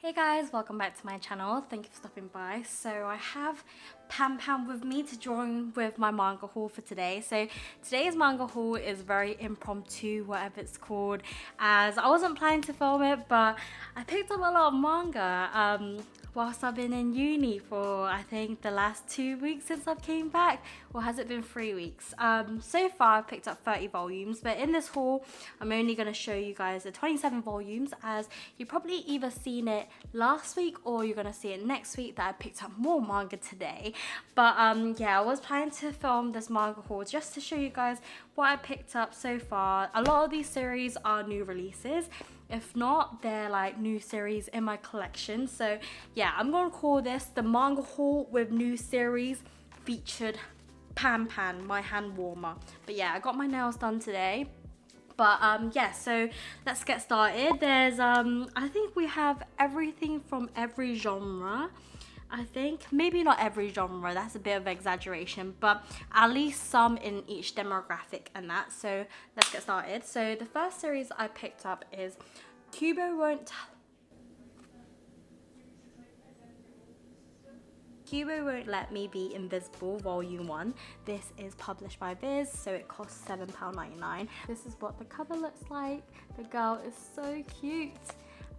Hey guys, welcome back to my channel. Thank you for stopping by. So I have Panpan with me to join with my manga haul for today. So today's manga haul is very impromptu, whatever it's called, as I wasn't planning to film it, but I picked up a lot of manga whilst I've been in uni for I think the last 2 weeks since I've came back, or has it been 3 weeks? So far I've picked up 30 volumes, but in this haul I'm only going to show you guys the 27 volumes, as you probably either seen it last week or you're going to see it next week that I picked up more manga today. But yeah, I was planning to film this manga haul just to show you guys what I picked up so far. A lot of these series are new releases. If not, they're like new series in my collection. So yeah, I'm gonna call this the manga haul with new series featured Panpan, my hand warmer. But yeah, I got my nails done today. But yeah, so let's get started. There's I think we have everything from every genre. I think maybe not every genre, that's a bit of exaggeration, but at least some in each demographic and that. So let's get started. So the first series I picked up is Cuba Wont Let Me Be Invisible Volume 1. This is published by Viz, so it costs £7.99. This is what the cover looks like. The girl is so cute.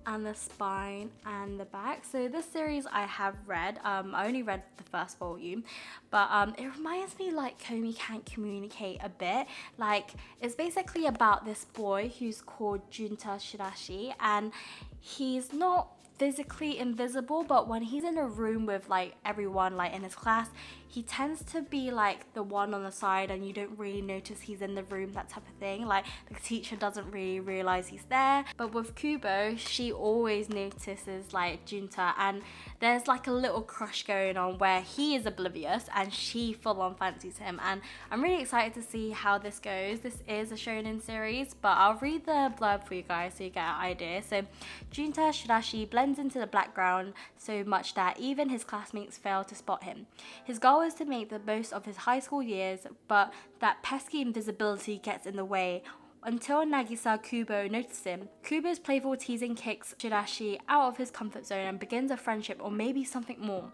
And the spine and the back. So this series I have read. I only read the first volume, but it reminds me like Komi Can't Communicate a bit. Like, it's basically about this boy who's called Junta Shirashi, and he's not physically invisible, but when he's in a room with like everyone like in his class, he tends to be like the one on the side and you don't really notice he's in the room, that type of thing. Like, the teacher doesn't really realize he's there. But with Kubo, she always notices like Junta, and there's like a little crush going on where he is oblivious and she full on fancies him. And I'm really excited to see how this goes. This is a shonen series, but I'll read the blurb for you guys so you get an idea. So Junta Shirashi blends into the background so much that even his classmates fail to spot him. His goal is to make the most of his high school years, but that pesky invisibility gets in the way until Nagisa Kubo notices him. Kubo's playful teasing kicks Shirashi out of his comfort zone and begins a friendship, or maybe something more.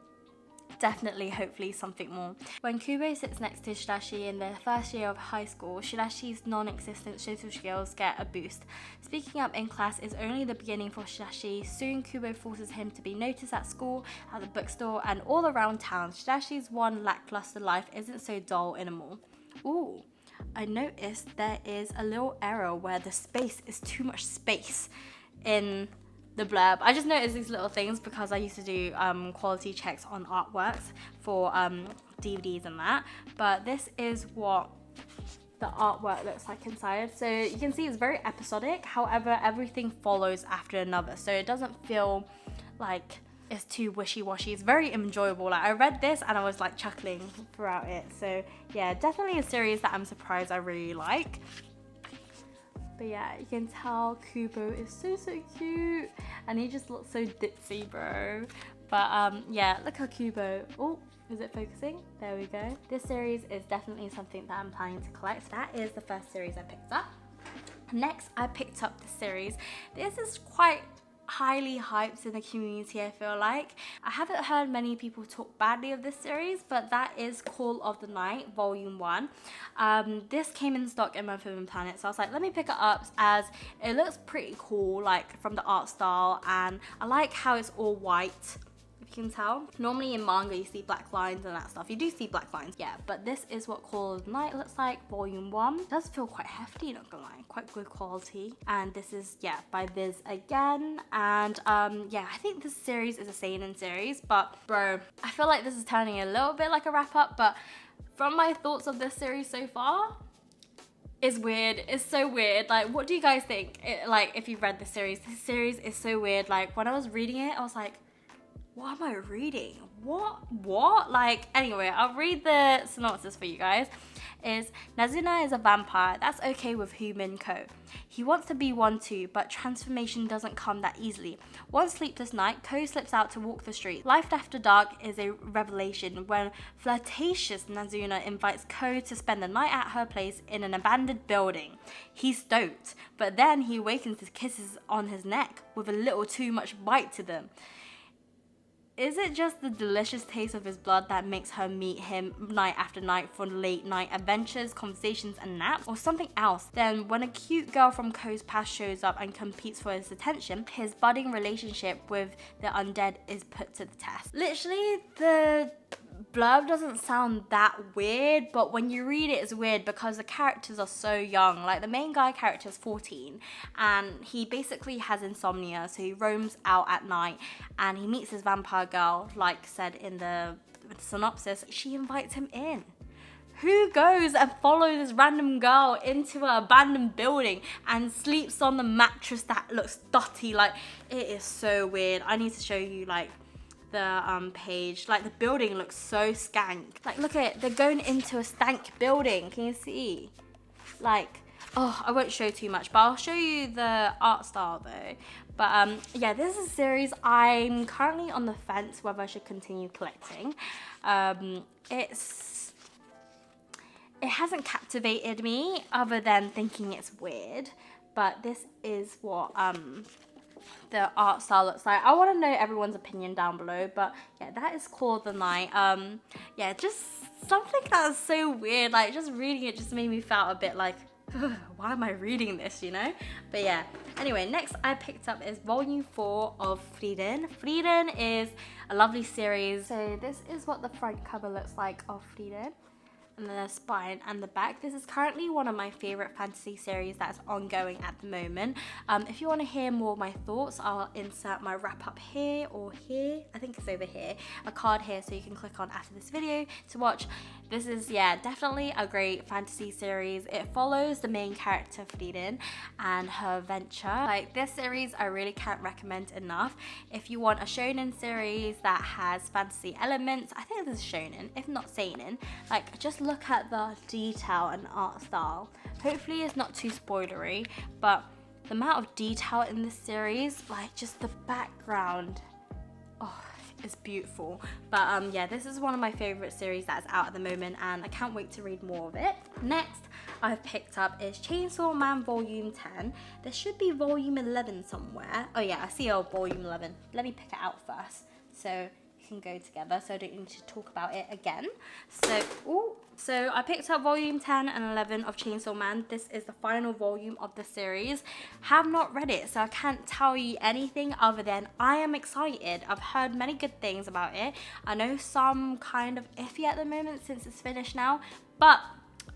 Definitely, hopefully something more. When Kubo sits next to Shirashi in their first year of high school, Shirashi's non-existent social skills get a boost. Speaking up in class is only the beginning for Shirashi. Soon Kubo forces him to be noticed at school, at the bookstore, and all around town. Shirashi's one lackluster life isn't so dull anymore. Ooh, I noticed there is a little error where the space is too much space in the blurb. I just noticed these little things because I used to do quality checks on artworks for DVDs and that. But this is what the artwork looks like inside. So you can see it's very episodic. However, everything follows after another. So it doesn't feel like it's too wishy-washy. It's very enjoyable. Like, I read this and I was like chuckling throughout it. So yeah, definitely a series that I'm surprised I really like. But yeah, you can tell Kubo is so cute, and he just looks so ditzy, bro. But yeah, look how Kubo, oh, is it focusing? There we go. This series is definitely something that I'm planning to collect. That is the first series I picked up. Next, I picked up the series. This is quite highly hyped in the community, I feel like. I haven't heard many people talk badly of this series, but that is Call of the Night Volume 1. This came in stock in my Forbidden Planet, so I was like, let me pick it up, as it looks pretty cool, like from the art style, and I like how it's all white. You can tell. Normally in manga you see black lines and that stuff. You do see black lines, yeah, but this is what Call of the Night looks like, Volume 1. It does feel quite hefty, not gonna lie, quite good quality. And this is, yeah, by Viz again. And yeah, I think this series is a seinen series, but bro, I feel like this is turning a little bit like a wrap up, but from my thoughts of this series so far, it's weird. It's so weird. Like, what do you guys think? Like, if you've read this series is so weird. Like, when I was reading it, I was like, what am I reading? What? Like, anyway, I'll read the synopsis for you guys. is Nazuna is a vampire that's okay with human Ko. He wants to be one too, but transformation doesn't come that easily. One sleepless night, Ko slips out to walk the street. Life after dark is a revelation when flirtatious Nazuna invites Ko to spend the night at her place in an abandoned building. He's stoked, but then he awakens to kisses on his neck with a little too much bite to them. Is it just the delicious taste of his blood that makes her meet him night after night for late night adventures, conversations and naps, or something else? Then when a cute girl from Ko's past shows up and competes for his attention, his budding relationship with the undead is put to the test. Literally, the blurb doesn't sound that weird, but when you read it, it's weird because the characters are so young. Like the main guy character is 14 and he basically has insomnia, so he roams out at night and he meets this vampire girl, like said in the synopsis. She invites him in. Who goes and follows this random girl into an abandoned building and sleeps on the mattress that looks dirty? Like, it is so weird. I need to show you like the page. Like the building looks so skank. Like look at it, they're going into a stank building. Can you see? Like, oh, I won't show too much, but I'll show you the art style though. But yeah, this is a series I'm currently on the fence whether I should continue collecting. It hasn't captivated me other than thinking it's weird, but this is what the art style looks like. I want to know everyone's opinion down below, but yeah, that is Claw of the Night. Yeah, just something that was so weird. Like just reading it just made me feel a bit like, why am I reading this, you know? But yeah, anyway, next I picked up is volume 4 of Frieden. Frieden is a lovely series. So this is what the front cover looks like of Frieden, and then the spine and the back. This is currently one of my favorite fantasy series that's ongoing at the moment. If you want to hear more of my thoughts, I'll insert my wrap up here or here. I think it's over here. A card here so you can click on after this video to watch. This is, yeah, definitely a great fantasy series. It follows the main character Frieden and her adventure. Like this series I really can't recommend enough. If you want a shonen series that has fantasy elements, I think this is shonen, if not seinen. Like just look at the detail and art style. Hopefully it's not too spoilery, but the amount of detail in this series, like just the background, oh, it's beautiful. But yeah, this is one of my favorite series that's out at the moment and I can't wait to read more of it. Next I've picked up is Chainsaw Man volume 10. There should be volume 11 somewhere. Oh yeah, I see volume 11. Let me pick it out first so can go together, so I don't need to talk about it again. So I picked up volume 10 and 11 of Chainsaw Man. This is the final volume of the series. Have not read it, so I can't tell you anything other than I am excited. I've heard many good things about it. I know some kind of iffy at the moment since it's finished now, but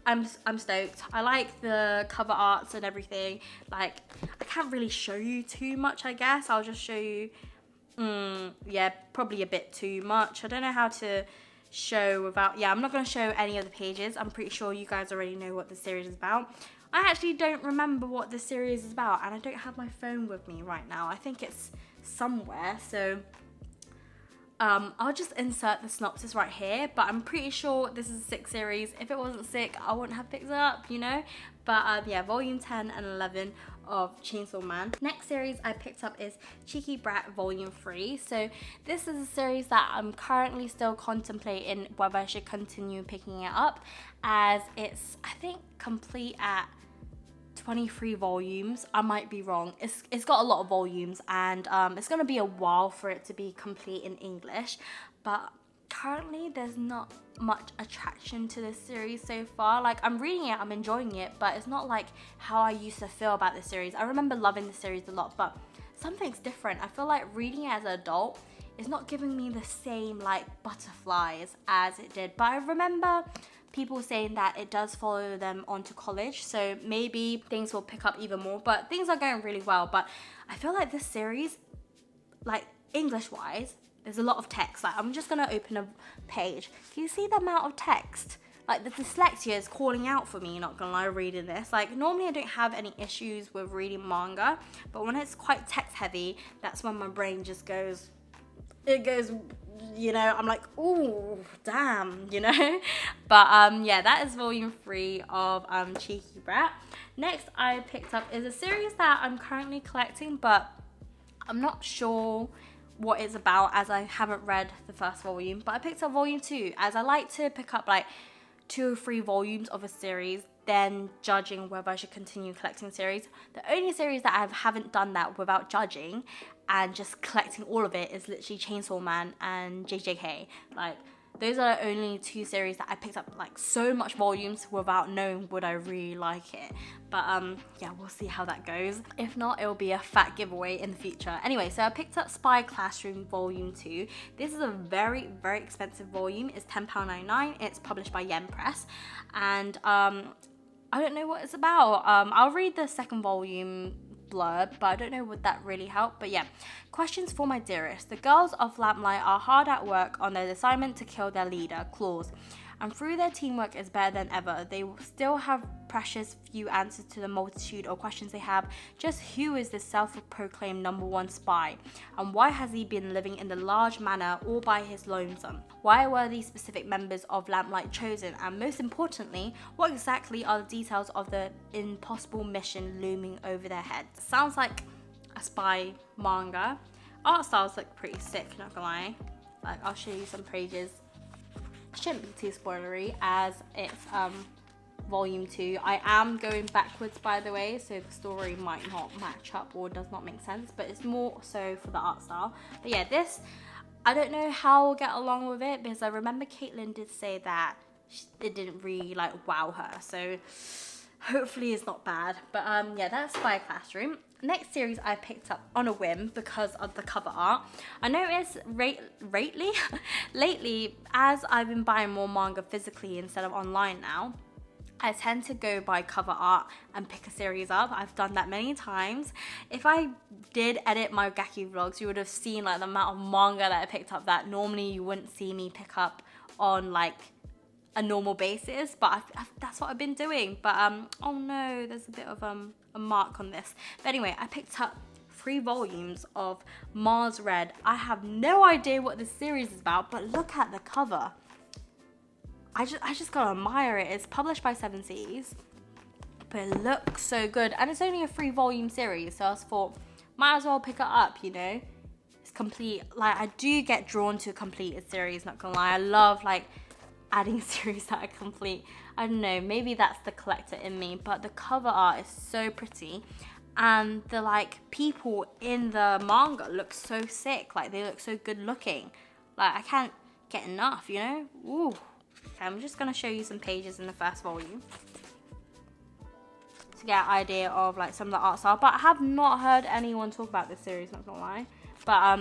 I'm stoked. I like the cover arts and everything. Like I can't really show you too much, I guess. I'll just show you yeah, probably a bit too much. I don't know how to show without, yeah, I'm not going to show any of the pages. I'm pretty sure you guys already know what the series is about. I actually don't remember what the series is about and I don't have my phone with me right now. I think it's somewhere, so I'll just insert the synopsis right here, but I'm pretty sure this is a sick series. If it wasn't sick, I wouldn't have picked it up, you know? But yeah, volume 10 and 11 of Chainsaw Man. Next series I picked up is Cheeky Brat volume 3. So this is a series that I'm currently still contemplating whether I should continue picking it up, as it's, I think, complete at 23 volumes. I might be wrong. It's got a lot of volumes and it's gonna be a while for it to be complete in English, but currently there's not much attraction to this series so far. Like I'm reading it, I'm enjoying it, but it's not like how I used to feel about this series. I remember loving the series a lot, but something's different. I feel like reading it as an adult is not giving me the same like butterflies as it did. But I remember people saying that it does follow them onto college, so maybe things will pick up even more, but things are going really well. But I feel like this series, like English wise, there's a lot of text. Like I'm just gonna open a page. Can you see the amount of text? Like the dyslexia is calling out for me, not gonna lie, reading this. Like normally I don't have any issues with reading manga, but when it's quite text heavy, that's when my brain just goes it goes, you know, I'm like, oh damn, you know. But yeah, that is volume 3 of Cheeky Brat. Next I picked up is a series that I'm currently collecting, but I'm not sure what it's about as I haven't read the first volume. But I picked up volume 2 as I like to pick up like 2 or 3 volumes of a series, then judging whether I should continue collecting series. The only series that I haven't done that without judging and just collecting all of it is literally Chainsaw Man and JJK. Like, those are the only 2 series that I picked up like so much volumes without knowing would I really like it. But yeah, we'll see how that goes. If not, it'll be a fat giveaway in the future. Anyway, so I picked up Spy Classroom volume 2. This is a very, very expensive volume. It's £10.99. It's published by Yen Press. And I don't know what it's about. I'll read the second volume blurb, but I don't know would that really help. But yeah, questions for my dearest. The girls of Lamplight are hard at work on their assignment to kill their leader, Claws. And through their teamwork is better than ever, they will still have precious few answers to the multitude of questions they have. Just who is this self-proclaimed #1 spy? And why has he been living in the large manor all by his lonesome? Why were these specific members of Lamplight chosen? And most importantly, what exactly are the details of the impossible mission looming over their heads? Sounds like a spy manga. Art styles look pretty sick, not gonna lie. Like, I'll show you some pages. Shouldn't be too spoilery as it's volume 2. I am going backwards, by the way, so the story might not match up or does not make sense, but it's more so for the art style. But yeah, this, I don't know how I'll get along with it, because I remember Caitlin did say that it didn't really like wow her, so hopefully it's not bad. But yeah, that's Spy Classroom. Next series I picked up on a whim because of the cover art. I noticed lately, as I've been buying more manga physically instead of online now, I tend to go by cover art and pick a series up. I've done that many times. If I did edit my Gaki vlogs, you would have seen like the amount of manga that I picked up that normally you wouldn't see me pick up on like a normal basis, but that's what I've been doing. But oh no, there's a bit of a mark on this. But anyway, I picked up 3 volumes of Mars Red. I have no idea what this series is about, but look at the cover. I just gotta admire it. It's published by Seven Seas, but it looks so good, and it's only a 3 volume series, so I thought might as well pick it up, you know. It's complete. Like, I do get drawn to a completed series, not gonna lie. I love like adding series that are complete. I don't know, maybe that's the collector in me, but the cover art is so pretty, and the like people in the manga look so sick. Like, they look so good looking. Like, I can't get enough, you know. Ooh. Okay, I'm just gonna show you some pages in the first volume to get an idea of like some of the art style, but I have not heard anyone talk about this series, not gonna lie. But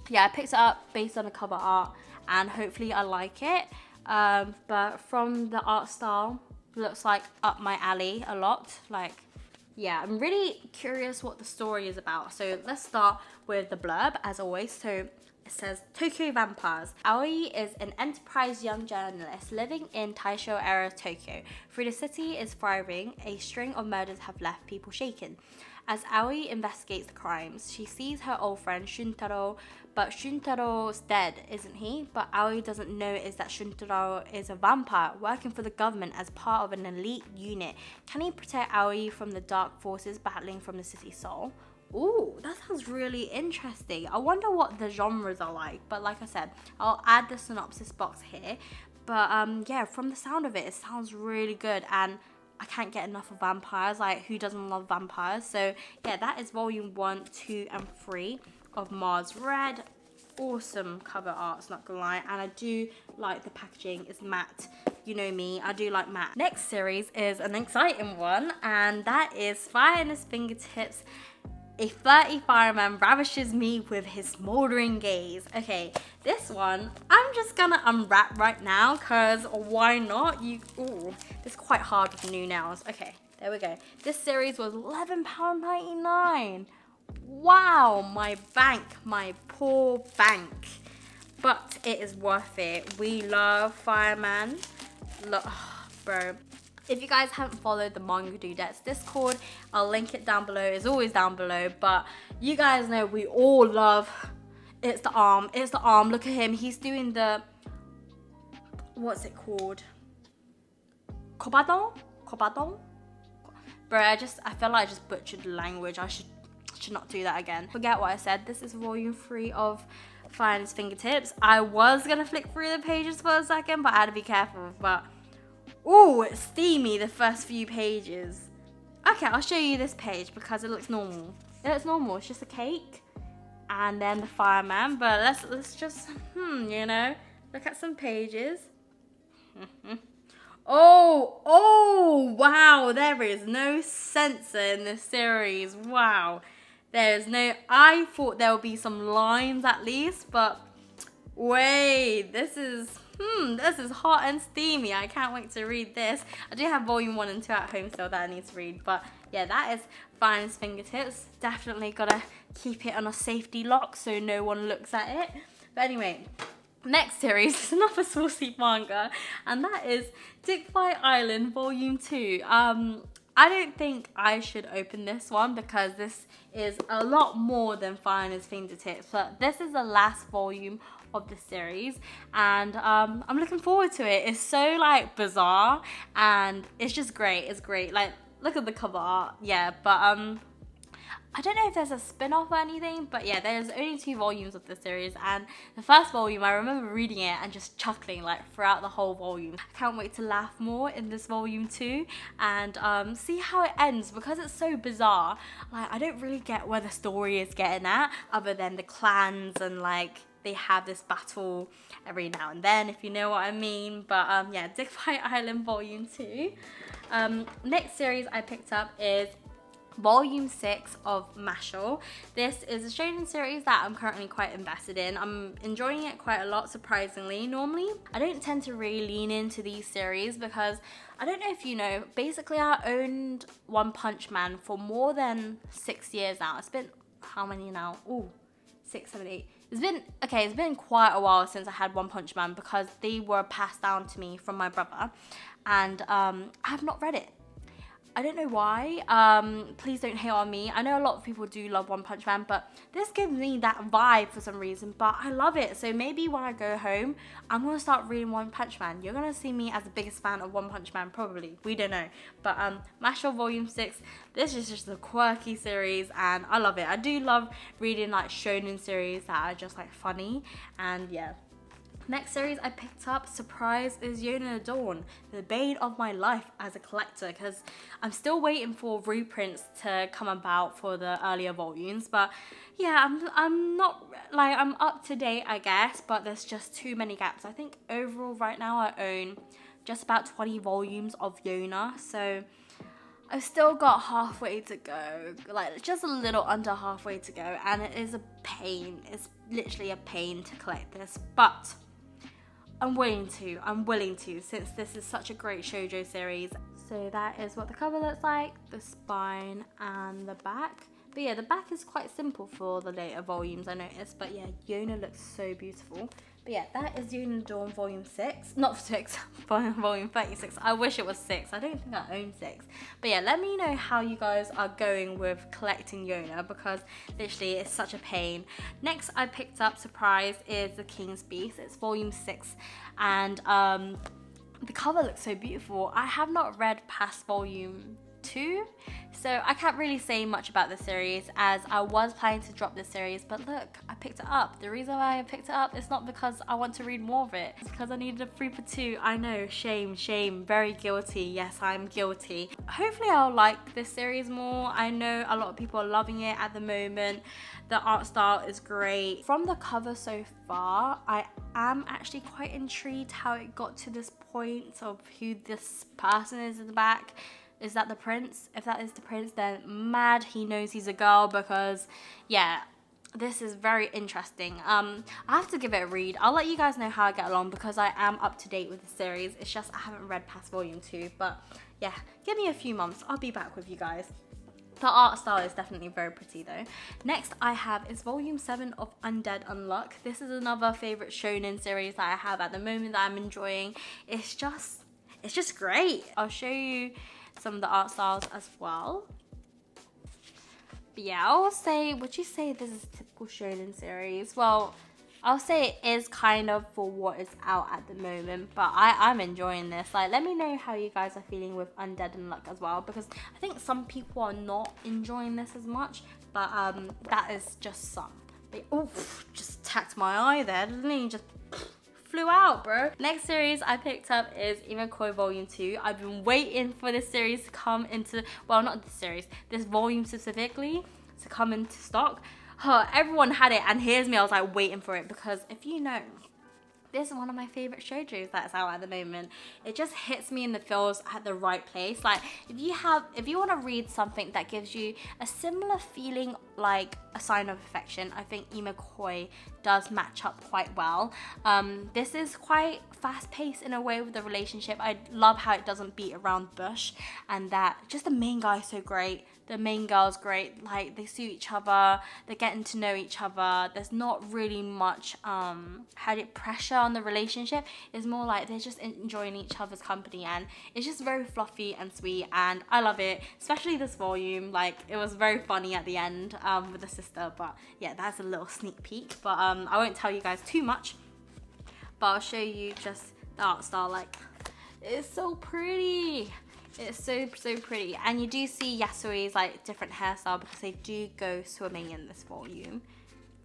yeah, I picked it up based on the cover art, and hopefully I like it. But from the art style, looks like up my alley a lot. Like, yeah, I'm really curious what the story is about. So let's start with the blurb as always. So it says, Tokyo Vampires. Aoi is an enterprise young journalist living in Taisho era Tokyo. Through the city is thriving, a string of murders have left people shaken. As Aoi investigates the crimes, she sees her old friend Shuntaro, but Shuntaro's dead, isn't he? But Aoi doesn't know is that Shuntaro is a vampire working for the government as part of an elite unit. Can he protect Aoi from the dark forces battling from the city's soul? Ooh, that sounds really interesting. I wonder what the genres are like, but like I said, I'll add the synopsis box here. But yeah, from the sound of it, it sounds really good, and I can't get enough of vampires. Like, who doesn't love vampires? So yeah, that is volume 1, 2, and 3 of Mars Red. Awesome cover art's not gonna lie, and I do like the packaging. It's matte. You know me, I do like matte. Next series is an exciting one, and that is Fire in His Fingertips. A flirty fireman ravishes me with his smoldering gaze. Okay, this one, I'm just gonna unwrap right now, cause why not? Ooh, this is quite hard with new nails. Okay, there we go. This series was £11.99. Wow, my bank, my poor bank. But it is worth it. We love Fireman. Look, bro. If you guys haven't followed the Manga Dudettes Discord, I'll link it down below. It's always down below. But you guys know we all love It's the arm. It's the arm. Look at him. He's doing the, what's it called? Cobadon? Cobadon? Bro, I feel like I just butchered the language. I should not do that again. Forget what I said. This is volume 3 of Fire's Fingertips. I was gonna flick through the pages for a second, but I had to be careful. But oh, it's steamy, the first few pages. Okay, I'll show you this page because it looks normal. It looks normal. It's just a cake and then the fireman. But let's just you know, look at some pages. Oh wow, there is no censor in this series. Wow. There's no, I thought there would be some lines at least, but wait, this is hot and steamy. I can't wait to read this. I do have volume 1 and 2 at home still that I need to read, but yeah, that is Fire's Fingertips. Definitely gotta keep it on a safety lock so no one looks at it. But anyway, next series is another saucy manga, and that is Tiffs Island Volume 2. I don't think I should open this one because this is a lot more than Fire's Fingertips, but this is the last volume of the series, and I'm looking forward to it. It's so like bizarre and it's just great. It's great. Like, look at the cover art. Yeah, but I don't know if there's a spin-off or anything, but yeah, there's only 2 volumes of the series, and the first volume, I remember reading it and just chuckling like throughout the whole volume. I can't wait to laugh more in this volume 2 and see how it ends because it's so bizarre. Like, I don't really get where the story is getting at other than the clans and like they have this battle every now and then, if you know what I mean. But yeah, Tiffs Island Volume 2. Next series I picked up is Volume 6 of Mashall. This is a shonen series that I'm currently quite invested in. I'm enjoying it quite a lot, surprisingly. Normally, I don't tend to really lean into these series because I don't know if you know, basically I owned One Punch Man for more than 6 years now. It's been, how many now? Ooh, 6, 7, 8. It's been quite a while since I had One Punch Man because they were passed down to me from my brother, and I have not read it. I don't know why. Please don't hate on me. I know a lot of people do love One Punch Man, but this gives me that vibe for some reason, but I love it. So maybe when I go home, I'm going to start reading One Punch Man. You're going to see me as the biggest fan of One Punch Man, probably. We don't know. But Mashall Volume 6, this is just a quirky series, and I love it. I do love reading like shonen series that are just like funny, and yeah. Next series I picked up, surprise, is Yona Dawn, the bane of my life as a collector, because I'm still waiting for reprints to come about for the earlier volumes. But yeah, I'm not, like, I'm up to date, I guess, but there's just too many gaps. I think overall right now I own just about 20 volumes of Yona, so I've still got halfway to go, like just a little under halfway to go, and it is a pain. It's literally a pain to collect this, but I'm willing to, since this is such a great shoujo series. So that is what the cover looks like, the spine and the back. But yeah, the back is quite simple for the later volumes, I noticed. But yeah, Yona looks so beautiful. But yeah, that is Yona Dawn Volume 6. Not 6, Volume 36. I wish it was 6. I don't think I own 6. But yeah, let me know how you guys are going with collecting Yona, because literally it's such a pain. Next I picked up, surprise, is The King's Beast. It's Volume 6. And the cover looks so beautiful. I have not read past Volume 2, so I can't really say much about the series, as I was planning to drop this series, but look, I picked it up. The reason why I picked it up is not because I want to read more of it, it's because I needed a 3 for 2. I know, shame, very guilty. Yes, I'm guilty. Hopefully I'll like this series more. I know a lot of people are loving it at the moment. The art style is great. From the cover so far, I am actually quite intrigued how it got to this point of who this person is in the back. Is that the prince? If that is the prince, then mad he knows he's a girl, because yeah, this is very interesting. I have to give it a read. I'll let you guys know how I get along, because I am up to date with the series. It's just I haven't read past Volume 2, but yeah, give me a few months. I'll be back with you guys. The art style is definitely very pretty though. Next I have is Volume 7 of Undead Unluck. This is another favorite shonen series that I have at the moment that I'm enjoying. It's just great. I'll show you some of the art styles as well. But yeah, I will say, would you say this is a typical shonen series? Well, I'll say it is kind of for what is out at the moment, but I'm enjoying this. Like, let me know how you guys are feeling with Undead Unluck as well, because I think some people are not enjoying this as much, but that is just some. But, oh, just tapped my eye there, didn't it? Just flew out, bro. Next series I picked up is Emccoy Volume 2. I've been waiting for this series to come into, well, not this series, this volume specifically to come into stock. Everyone had it, and here's me, I was like waiting for it, because if you know, this is one of my favorite shoujos that's out at the moment. It just hits me in the feels at the right place. Like, if you want to read something that gives you a similar feeling like A Sign of Affection, I think Emccoy does match up quite well. This is quite fast-paced in a way with the relationship. I love how it doesn't beat around the bush, and that just the main guy is so great. The main girl's great. Like, they suit each other, they're getting to know each other. There's not really much pressure on the relationship. It's more like they're just enjoying each other's company, and it's just very fluffy and sweet, and I love it, especially this volume. Like, it was very funny at the end with the sister. But yeah, that's a little sneak peek, but I won't tell you guys too much, but I'll show you just the art style. Like, it's so pretty. It's so pretty, and you do see Yasui's like different hairstyle, because they do go swimming in this volume.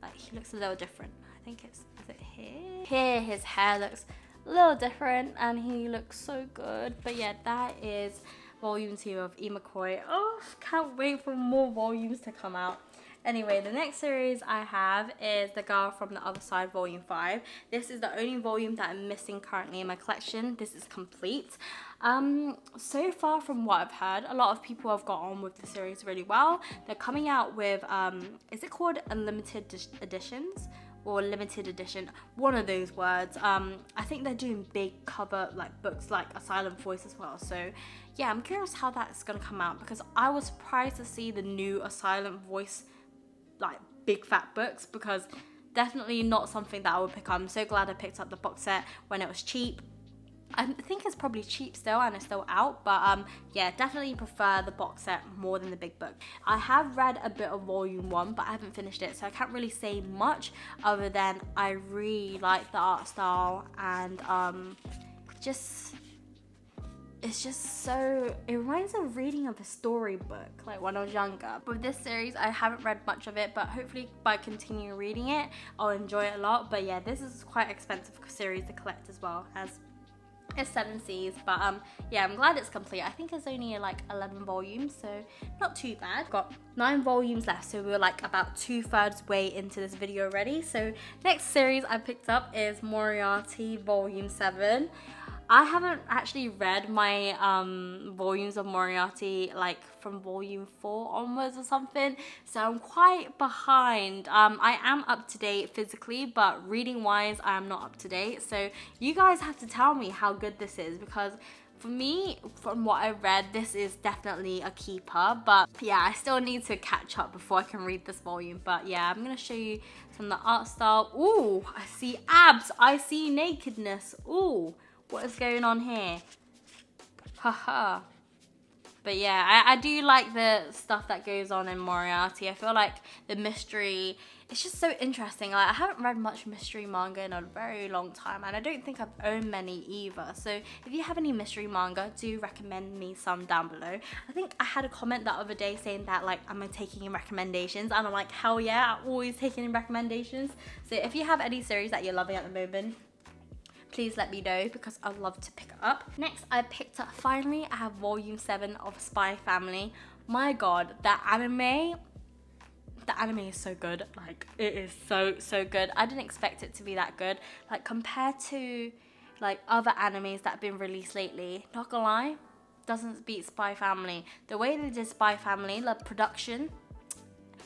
Like, he looks a little different. I think is it here? Here his hair looks a little different, and he looks so good. But yeah, that is volume 2 of Emccoy. Oh, can't wait for more volumes to come out. Anyway, the next series I have is The Girl from the Other Side Volume 5. This is the only volume that I'm missing currently in my collection. This is complete. So far from what I've heard, a lot of people have got on with the series really well. They're coming out with, is it called unlimited editions? Or limited edition, one of those words. I think they're doing big cover like books like A Silent Voice as well. So yeah, I'm curious how that's gonna come out, because I was surprised to see the new A Silent Voice like big fat books, because definitely not something that I would pick up. I'm so glad I picked up the box set when it was cheap. I think it's probably cheap still, and it's still out, but yeah, definitely prefer the box set more than the big book. I have read a bit of volume 1, but I haven't finished it, so I can't really say much other than I really like the art style, and it's just so, it reminds me of reading of a storybook like when I was younger. But with this series, I haven't read much of it, but hopefully by continuing reading it, I'll enjoy it a lot. But yeah, this is quite expensive series to collect as well, as it's 7 Cs, but yeah, I'm glad it's complete. I think it's only like 11 volumes, so not too bad. Got 9 volumes left, so we're like about 2/3 way into this video already. So next series I picked up is Moriarty Volume 7. I haven't actually read my volumes of Moriarty like from volume 4 onwards or something, so I'm quite behind. I am up to date physically, but reading wise I am not up to date, so you guys have to tell me how good this is, because for me, from what I read, this is definitely a keeper. But yeah, I still need to catch up before I can read this volume. But yeah, I'm gonna show you some of the art style. Ooh, I see abs, I see nakedness. Ooh, what is going on here? Haha. But yeah, I do like the stuff that goes on in Moriarty. I feel like the mystery, it's just so interesting. Like, I haven't read much mystery manga in a very long time, and I don't think I've owned many either. So if you have any mystery manga, do recommend me some down below. I think I had a comment the other day saying that like, am I taking in recommendations? And I'm like, hell yeah, I'm always taking in recommendations. So if you have any series that you're loving at the moment, please let me know, because I'd love to pick it up. Next, I picked up, finally, I have volume 7 of Spy Family. My god, the anime is so good. Like, it is so good. I didn't expect it to be that good. Like, compared to like other animes that have been released lately, not gonna lie, doesn't beat Spy Family. The way they did Spy Family, the production,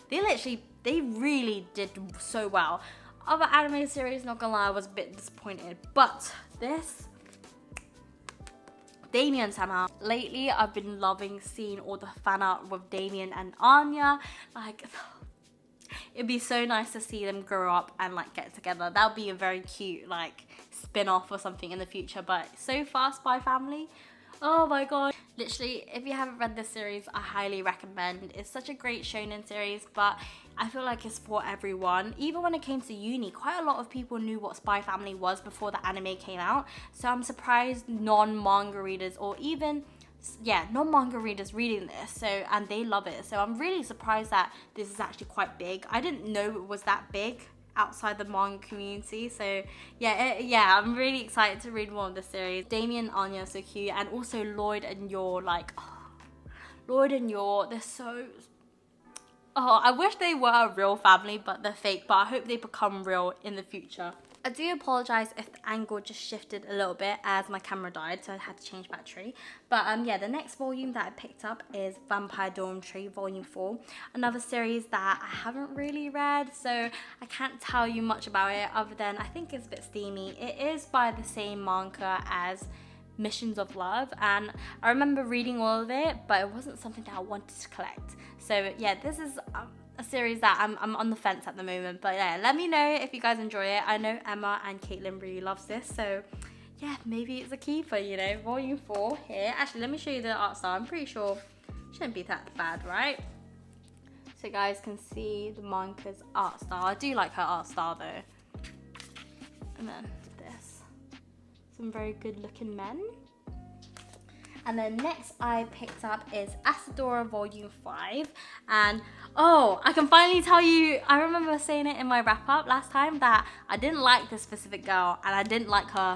they really did so well. Other anime series, not gonna lie, I was a bit disappointed, but this, Damien-sama. Lately, I've been loving seeing all the fan art with Damien and Anya. Like, it'd be so nice to see them grow up and like get together. That would be a very cute like spin-off or something in the future. But so far, Spy Family, Oh my god. Literally, if you haven't read this series, I highly recommend. It's such a great shonen series, but I feel like it's for everyone. Even when it came to uni, quite a lot of people knew what Spy Family was before the anime came out. So I'm surprised non-manga readers, or even non-manga readers reading this, and they love it. So I'm really surprised that this is actually quite big. I didn't know it was that big outside the manga community. So I'm really excited to read more of this series. Damien and Anya are so cute, and also Lloyd and Yor, Lloyd and Yor, they're so, I wish they were a real family, but they're fake. But I hope they become real in the future. I do apologise if the angle just shifted a little bit as my camera died, so I had to change battery. But the next volume that I picked up is Vampire Dormitory Volume 4. Another series that I haven't really read, so I can't tell you much about it other than I think it's a bit steamy. It is by the same manga as Missions of Love, and I remember reading all of it, but it wasn't something that I wanted to collect. So yeah, this is a series that I'm on the fence at the moment, but yeah, let me know if you guys enjoy it. I know Emma and Caitlin really loves this, so yeah, maybe it's a keeper, you know. Volume 4 here. Actually, let me show you the art style. I'm pretty sure it shouldn't be that bad, right? So you guys can see the manga's art style. I do like her art style though. And then this, some very good looking men. And then next I picked up is Acidora Volume 5. And oh, I can finally tell you, I remember saying it in my wrap up last time that I didn't like this specific girl and I didn't like her.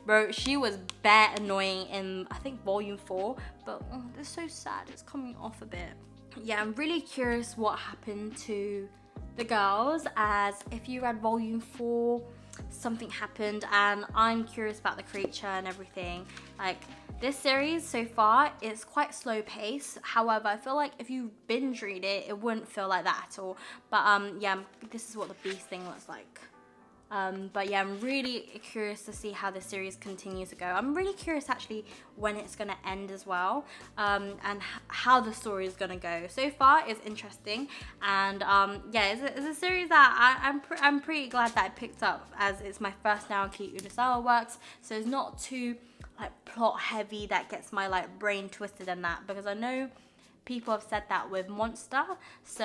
Bro, she was bare annoying in, I think, Volume 4. But oh, this is so sad, it's coming off a bit. Yeah, I'm really curious what happened to the girls, as if you read Volume 4, something happened, and I'm curious about the creature and everything. Like, this series so far is quite slow paced. However, I feel like if you binge read it, it wouldn't feel like that at all. But yeah, this is what the beast thing looks like. But yeah, I'm really curious to see how the series continues to go. I'm really curious actually when it's gonna end as well, and how the story is gonna go. So far, it's interesting, and yeah, it's a series that I'm pretty glad that I picked up, as it's my first Naoki Urasawa works. So it's not too like plot heavy that gets my like brain twisted and that, because I know people have said that with Monster. So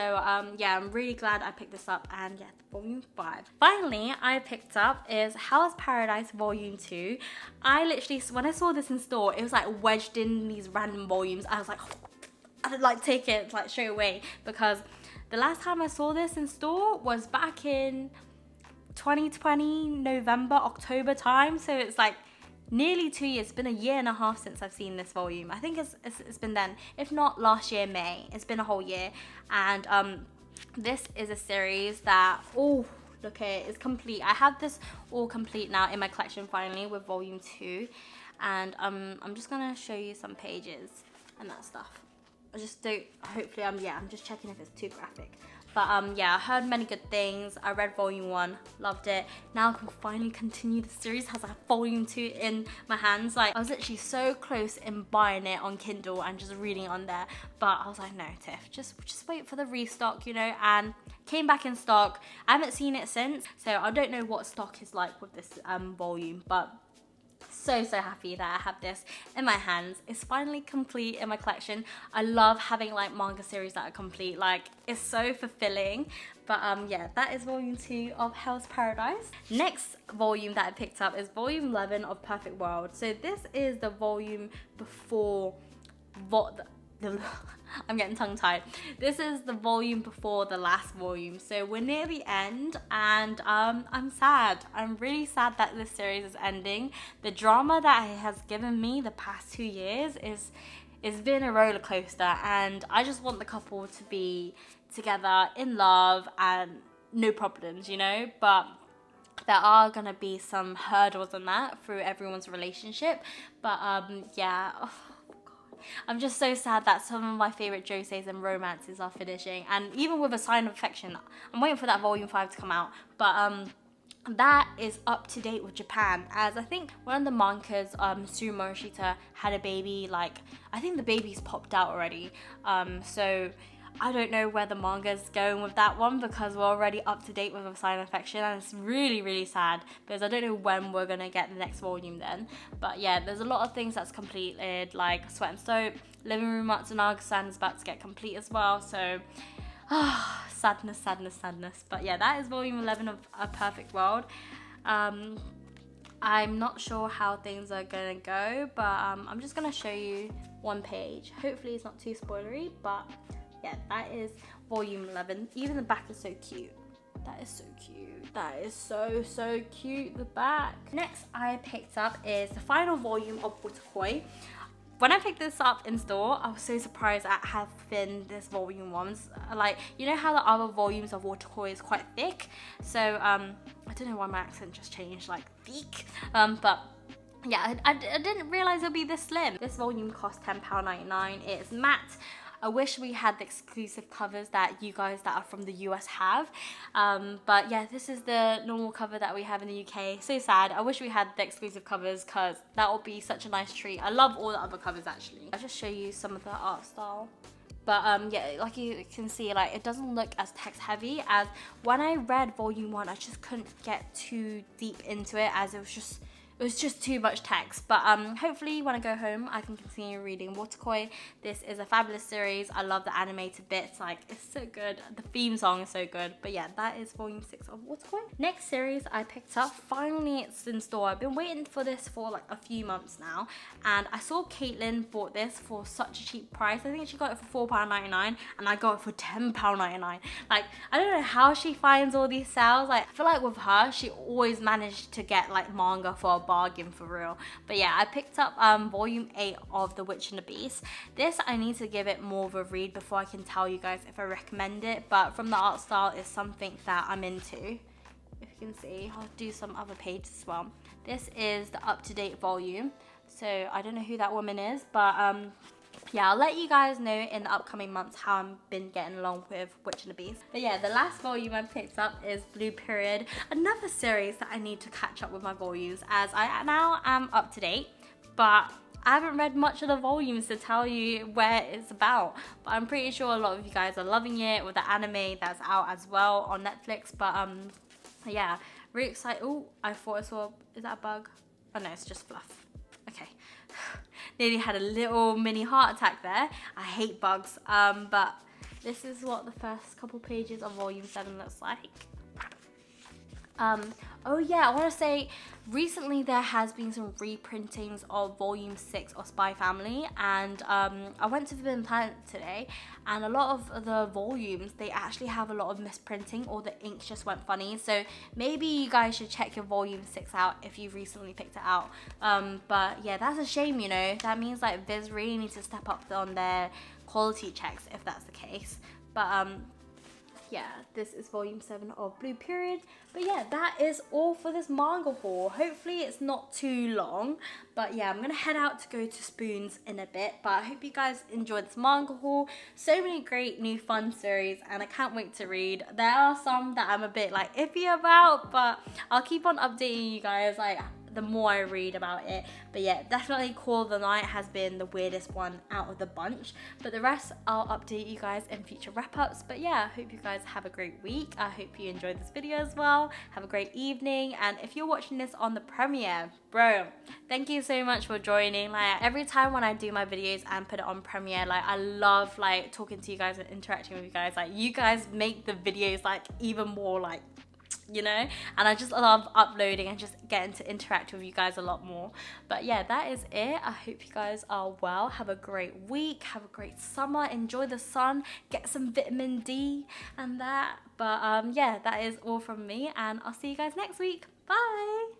yeah, I'm really glad I picked this up. And yeah, Volume 5. Finally, I picked up is Hell's Paradise Volume 2. I literally, when I saw this in store, it was like wedged in these random volumes. I was like, I'd like take it like straight away, because the last time I saw this in store was back in 2020 November, October time. So it's like nearly 2 years. It's been a year and a half since I've seen this volume. I think it's been then, if not last year May. It's been a whole year. And this is a series that, oh, look at it, it's complete. I have this all complete now in my collection finally with Volume 2. And I'm just gonna show you some pages and that stuff. I just don't, hopefully I'm just checking if it's too graphic. But yeah, I heard many good things. I read Volume 1, loved it. Now I can finally continue the series as I have Volume 2 in my hands. Like, I was literally so close in buying it on Kindle and just reading it on there. But I was like, no, Tiff, just wait for the restock, you know, and came back in stock. I haven't seen it since, so I don't know what stock is like with this volume, but so happy that I have this in my hands. It's finally complete in my collection. I love having like manga series that are complete. Like, it's so fulfilling. But yeah, that is Volume 2 of Hell's Paradise. Next volume that I picked up is Volume 11 of Perfect World. So this is the volume before I'm getting tongue-tied. This is the volume before the last volume. So we're near the end, and I'm sad. I'm really sad that this series is ending. The drama that it has given me the past 2 years is been a roller coaster, and I just want the couple to be together in love and no problems, you know. But there are gonna be some hurdles in that through everyone's relationship. But yeah. I'm just so sad that some of my favourite joseis and romances are finishing. And even with A Sign of Affection, I'm waiting for that Volume 5 to come out. But that is up to date with Japan, as I think one of the mangas, Sumo Shita, had a baby. Like, I think the baby's popped out already. So I don't know where the manga is going with that one because we're already up to date with A Sign of Affection, and it's really, really sad because I don't know when we're gonna get the next volume then. But yeah, there's a lot of things that's completed, like Sweat and Soap, Living Room Matsunaga-san is about to get complete as well, so sadness, sadness, sadness. But yeah, that is volume 11 of A Perfect World. I'm not sure how things are gonna go, but I'm just gonna show you one page. Hopefully it's not too spoilery, but yeah, that is volume 11. Even the back is so cute. That is so cute. That is so, so cute, the back. Next I picked up is the final volume of Emccoy. When I picked this up in store, I was so surprised at how thin this volume was. Like, you know how the other volumes of Emccoy is quite thick? So, I don't know why my accent just changed, like, thick. But yeah, I didn't realize it would be this slim. This volume cost £10.99. It's matte. I wish we had the exclusive covers that you guys that are from the US have. But yeah, this is the normal cover that we have in the UK. So sad. I wish we had the exclusive covers because that would be such a nice treat. I love all the other covers actually. I'll just show you some of the art style. But yeah, like you can see, like it doesn't look as text heavy as when I read volume 1. I just couldn't get too deep into it as it was just too much text. But hopefully when I go home I can continue reading Emccoy. This is a fabulous series. I love the animated bits, like it's so good. The theme song is so good. But yeah, that is volume 6 of Emccoy. Next series I picked up, finally it's in store. I've been waiting for this for like a few months now, and I saw Caitlin bought this for such a cheap price. I think she got it for £4.99 and I got it for £10.99. Like, I don't know how she finds all these sales. Like, I feel like with her she always managed to get like manga for a bargain, for real. But yeah, I picked up volume 8 of The Witch and the Beast. This I need to give it more of a read before I can tell you guys if I recommend it, but from the art style is something that I'm into. If you can see, I'll do some other pages as well. This is the up-to-date volume, so I don't know who that woman is, but yeah, I'll let you guys know in the upcoming months how I've been getting along with Witch and the Beast. But yeah, the last volume I picked up is Blue Period, another series that I need to catch up with my volumes as I now am up to date, but I haven't read much of the volumes to tell you where it's about. But I'm pretty sure a lot of you guys are loving it with the anime that's out as well on Netflix. But yeah, really excited. Oh, I thought I saw, is that a bug? Oh no, it's just fluff. Okay. Nearly had a little mini heart attack there. I hate bugs. But this is what the first couple pages of volume 7 looks like. Oh yeah, I want to say recently there has been some reprintings of volume 6 of Spy Family, and I went to the Planet today, and a lot of the volumes, they actually have a lot of misprinting, or the ink just went funny. So maybe you guys should check your volume 6 out if you recently picked it out. But yeah, that's a shame, you know. That means like Viz really needs to step up on their quality checks if that's the case. But yeah, this is volume 7 of Blue Period. But yeah, that is all for this manga haul. Hopefully it's not too long. But yeah, I'm gonna head out to go to Spoons in a bit. But I hope you guys enjoyed this manga haul. So many great new fun series, and I can't wait to read. There are some that I'm a bit like iffy about, but I'll keep on updating you guys like the more I read about it. But yeah, definitely Call of the Night has been the weirdest one out of the bunch, but the rest I'll update you guys in future wrap-ups. But yeah, I hope you guys have a great week. I hope you enjoyed this video as well. Have a great evening, and if you're watching this on the premiere, bro, thank you so much for joining. Like, every time when I do my videos and put it on premiere, like I love like talking to you guys and interacting with you guys. Like, you guys make the videos like even more like, you know, and I just love uploading and just getting to interact with you guys a lot more. But yeah, that is it. I hope you guys are well. Have a great week, have a great summer, enjoy the sun, get some vitamin D and that. But yeah, that is all from me, and I'll see you guys next week. Bye.